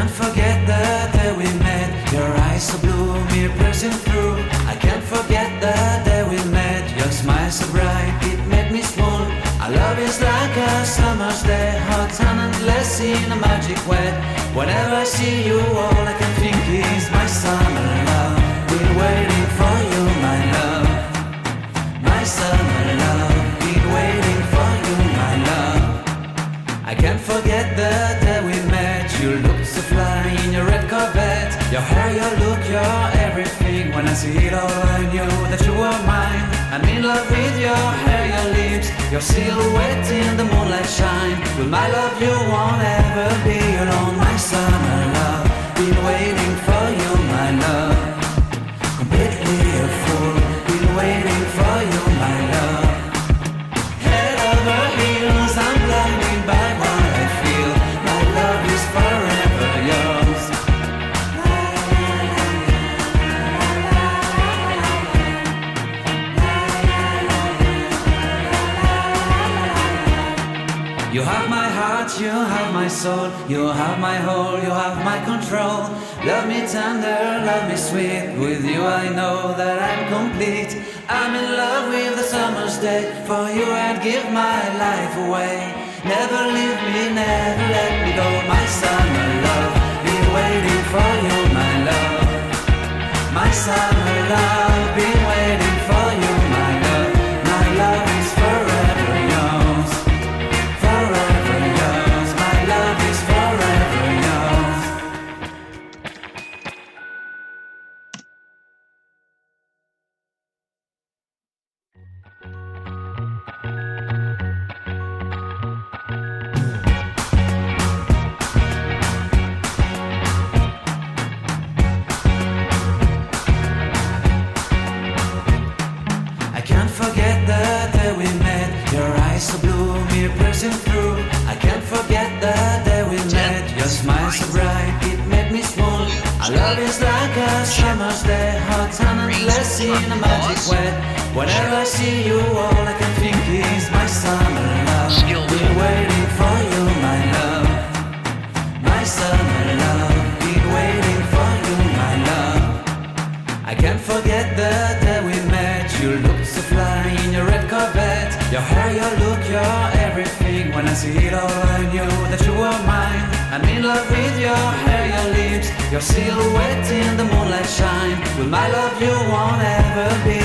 can't forget the day we met. Your eyes so blue, me piercing through. I can't forget the day we met. Your smile so bright, it made me swoon. Our love is like a summer's day, hot and endless in a magic way. Whenever I see you, all I can think is my summer love. Been waiting for you, my love. My summer love. Been waiting for you, my love. I can't forget the day we met. You looked so fly in your red Corvette. Your hair, your look, your everything. When I see it all, I knew that you were mine. I'm in love with your hair, your lips, your silhouette in the moonlight shine. With my love you won't ever be alone. My summer love, been waiting for you, my love. Completely a fool, been waiting for you, my love. Head over heels, I'm blinded by what I feel. My love is forever yours. You have my heart, you have my soul, you have my whole, you have my control. Love me tender, love me sweet. With you I know that I'm complete. I'm in love with the summer's day. For you I'd give my life away. Never leave me, never let me go. My summer love, been waiting for you, my love. My summer love, been waiting for you, my love. My love is forever yours. Forever yours, my love is forever yours. I can't forget the day we met. Your eyes so blue, me piercing through. I can't forget the day we met. Your smile so bright, it made me swoon. Our love is like a summer's day, hot and endless in a magic way. Whenever I see you, all I can think is my summer love. Been waiting for you, my love. My summer love. Been waiting for you, my love. I can't forget the day we met. You looked so fly in your red Corvette. Your hair, your look, your everything. When I see it all, I knew that you were mine. I'm in love with your hair, your lips, your silhouette in the moonlight shine. With my love you won't ever be